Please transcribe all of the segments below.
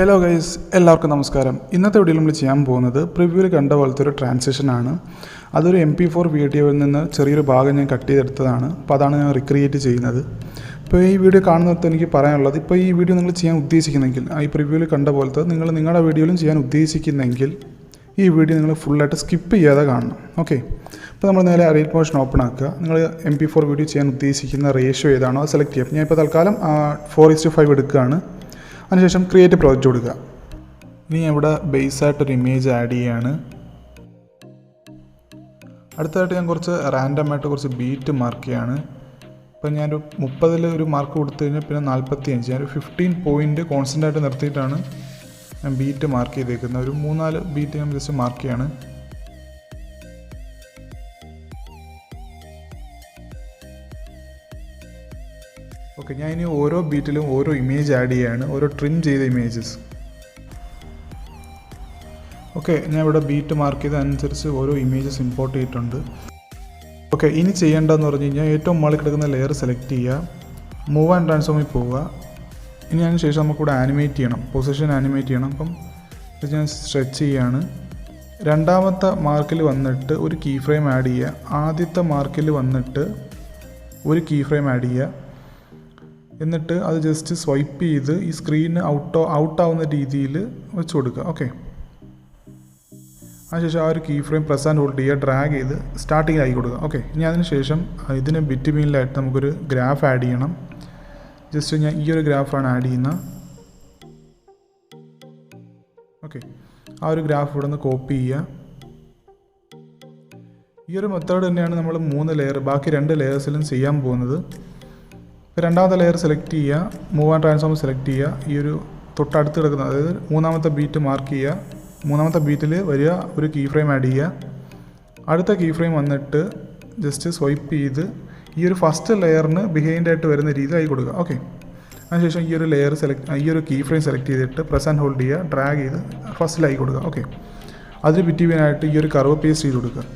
Hello guys, എല്ലാവർക്കും നമസ്കാരം. ഇന്നത്തെ വീഡിയോയിൽ നമ്മൾ ചെയ്യാൻ പോകുന്നത് പ്രിവ്യൂവിൽ കണ്ട പോലത്തെ ഒരു ട്രാൻസിഷനാണ്. അതൊരു MP4 വീഡിയോയിൽ നിന്ന് ചെറിയൊരു ഭാഗം ഞാൻ കട്ട് ചെയ്തെടുത്തതാണ്. അപ്പോൾ അതാണ് ഞാൻ റിക്രിയേറ്റ് ചെയ്യുന്നത്. ഇപ്പോൾ ഈ വീഡിയോ കാണുന്നിടത്ത് എനിക്ക് പറയാനുള്ളത്, ഇപ്പോൾ ഈ വീഡിയോ നിങ്ങൾ ചെയ്യാൻ ഉദ്ദേശിക്കുന്നെങ്കിൽ, ഈ പ്രിവ്യൂവിൽ കണ്ട പോലത്തെ നിങ്ങൾ നിങ്ങളുടെ വീഡിയോയിലും ചെയ്യാൻ ഉദ്ദേശിക്കുന്നെങ്കിൽ ഈ വീഡിയോ നിങ്ങൾ ഫുള്ളായിട്ട് സ്കിപ്പ് ചെയ്യാതെ കാണണം. ഓക്കെ, ഇപ്പോൾ നമ്മൾ നേരെ അലൈറ്റ് മോഷൻ ഓപ്പൺ ആക്കുക. നിങ്ങൾ MP4 വീഡിയോ ചെയ്യാൻ ഉദ്ദേശിക്കുന്ന റേഷ്യോ ഏതാണോ അത് സെലക്ട് ചെയ്യുക. ഞാൻ ഇപ്പോൾ തൽക്കാലം 4:5 എടുക്കുകയാണ്. അതിനുശേഷം ക്രിയേറ്റ് പ്രോജക്റ്റ് കൊടുക്കുക. ഇനി ഇവിടെ ബേസായിട്ടൊരു ഇമേജ് ആഡ് ചെയ്യുകയാണ്. അടുത്തതായിട്ട് ഞാൻ കുറച്ച് റാൻഡമായിട്ട് കുറച്ച് ബീറ്റ് മാർക്ക് ചെയ്യുകയാണ്. ഇപ്പം ഞാനൊരു 30 ഒരു മാർക്ക് കൊടുത്തു കഴിഞ്ഞാൽ പിന്നെ 45, ഞാനൊരു 15 പോയിൻ്റ് കോൺസ്റ്റൻ്റ് ആയിട്ട് നിർത്തിയിട്ടാണ് ഞാൻ ബീറ്റ് മാർക്ക് ചെയ്തേക്കുന്നത്. ഒരു 3-4 ബീറ്റ് ഞാൻ ജസ്റ്റ് മാർക്ക് ചെയ്യാണ്. ഓക്കെ, ഞാൻ ഇനി ഓരോ ബീറ്റിലും ഓരോ ഇമേജ് ആഡ് ചെയ്യുകയാണ്, ഓരോ ട്രിം ചെയ്ത ഇമേജസ്. ഓക്കെ, ഞാൻ ഇവിടെ ബീറ്റ് മാർക്ക് ചെയ്തതനുസരിച്ച് ഓരോ ഇമേജസ് ഇമ്പോർട്ട് ചെയ്തിട്ടുണ്ട്. ഓക്കെ, ഇനി ചെയ്യേണ്ടതെന്ന് പറഞ്ഞു കഴിഞ്ഞാൽ ഏറ്റവും മുകളിൽ കിടക്കുന്ന ലെയർ സെലക്ട് ചെയ്യുക, മൂവ് ആൻഡ് ട്രാൻസ്ഫോമിൽ പോവുക. ഇനി അതിന് ശേഷം നമുക്കിവിടെ ആനിമേറ്റ് ചെയ്യണം, പൊസിഷൻ ആനിമേറ്റ് ചെയ്യണം. അപ്പം ഇത് ഞാൻ സ്ട്രെച്ച് ചെയ്യുകയാണ്. രണ്ടാമത്തെ മാർക്കിൽ വന്നിട്ട് ഒരു കീ ഫ്രെയിം ആഡ് ചെയ്യുക. ആദ്യത്തെ മാർക്കിൽ വന്നിട്ട് ഒരു കീ ഫ്രെയിം ആഡ് ചെയ്യുക. എന്നിട്ട് അത് ജസ്റ്റ് സ്വൈപ്പ് ചെയ്ത് ഈ സ്ക്രീന് ഔട്ടാവുന്ന രീതിയിൽ വെച്ച് കൊടുക്കുക. ഓക്കെ, അതിനുശേഷം ആ ഒരു key frame press and hold ചെയ്യുക, ഡ്രാഗ് ചെയ്ത് സ്റ്റാർട്ടിങ്ങിലാക്കി കൊടുക്കുക. ഓക്കെ, ഇനി അതിന് ശേഷം ഇതിന് ബിറ്റ്വീനിലായിട്ട് നമുക്കൊരു ഗ്രാഫ് ആഡ് ചെയ്യണം. ജസ്റ്റ് ഞാൻ ഈ ഒരു ഗ്രാഫാണ് ആഡ് ചെയ്യുന്നത്. ഓക്കെ, ആ ഒരു ഗ്രാഫ് ഇവിടെ നിന്ന് കോപ്പി ചെയ്യുക. ഈ ഒരു മെത്തേഡ് തന്നെയാണ് നമ്മൾ 3 ലെയർ ബാക്കി 2 ലെയേഴ്സിലും ചെയ്യാൻ പോകുന്നത്. രണ്ടാമത്തെ ലെയർ സെലക്ട് ചെയ്യുക, മൂവ് ആൻഡ് ട്രാൻസ്ഫോം സെലക്ട് ചെയ്യുക. ഈ ഒരു തൊട്ടടുത്ത് കിടക്കുന്ന, അതായത് 3ാമത്തെ ബീറ്റ് മാർക്ക് ചെയ്യുക. 3ാമത്തെ ബീറ്റിൽ വരിക, ഒരു കീ ഫ്രെയിം ആഡ് ചെയ്യുക. അടുത്ത കീ ഫ്രെയിം വന്നിട്ട് ജസ്റ്റ് സ്വൈപ്പ് ചെയ്ത് ഈ ഒരു ഫസ്റ്റ് ലെയറിന് ബിഹൈൻഡായിട്ട് വരുന്ന രീതിയിലായി കൊടുക്കുക. ഓക്കെ, അതിനുശേഷം ഈ ഒരു ലെയർ ഈ ഒരു കീ ഫ്രെയിം സെലക്ട് ചെയ്തിട്ട് പ്രസ് ആൻഡ് ഹോൾഡ് ചെയ്യുക, ഡ്രാഗ് ചെയ്ത് ഫസ്റ്റിലായി കൊടുക്കുക. ഓക്കെ, അതിന് ബിറ്റ്വീനായിട്ട് ഈ ഒരു കർവ് പേസ്റ്റ് ചെയ്ത് കൊടുക്കുക.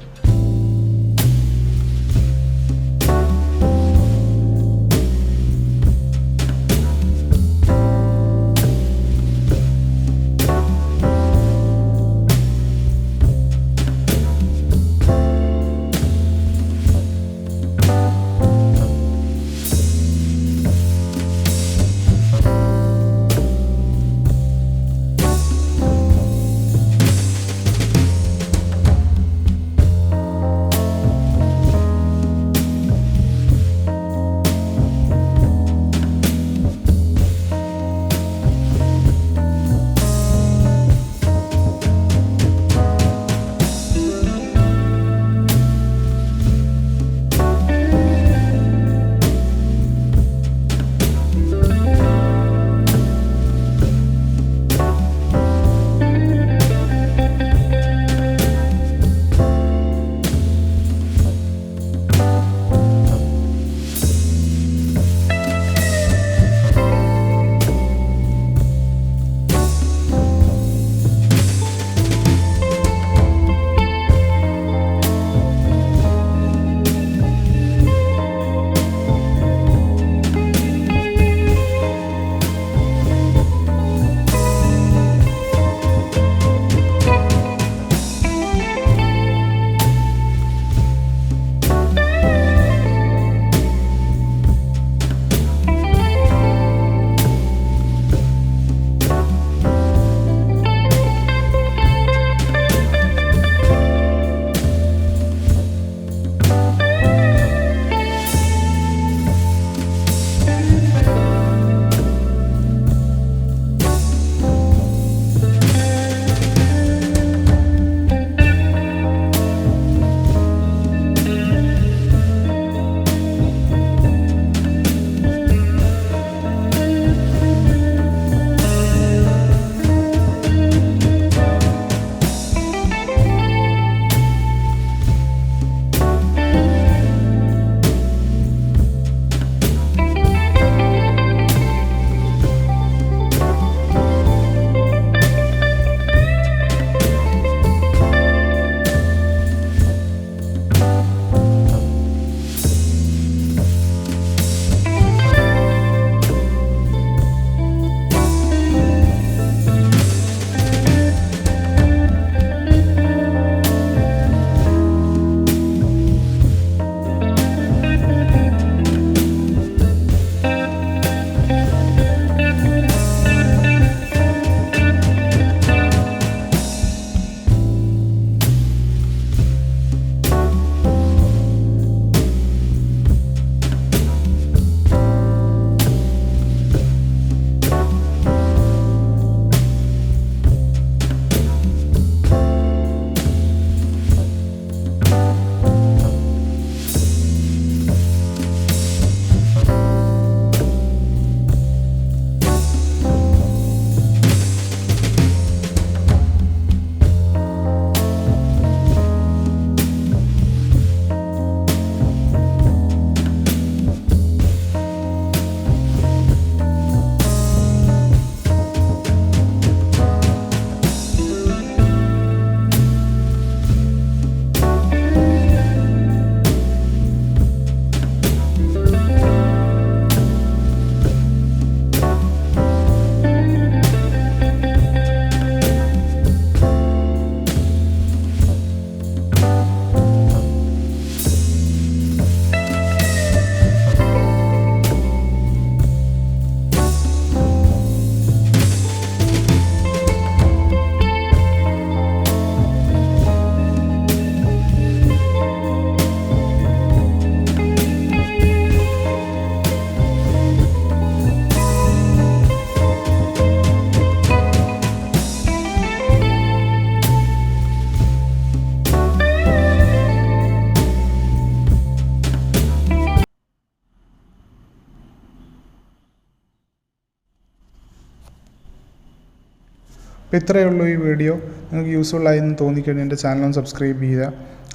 അപ്പോൾ ഇത്രയേ ഉള്ളൂ ഈ വീഡിയോ. നിങ്ങൾക്ക് യൂസ്ഫുൾ ആയി എന്ന് തോന്നിക്കഴിഞ്ഞാൽ എൻ്റെ ചാനൽ ഒന്ന് സബ്സ്ക്രൈബ് ചെയ്യുക.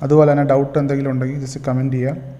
അതുപോലെ തന്നെ ഡൗട്ട് എന്തെങ്കിലും ഉണ്ടെങ്കിൽ ജസ്റ്റ് കമൻറ്റ് ചെയ്യുക.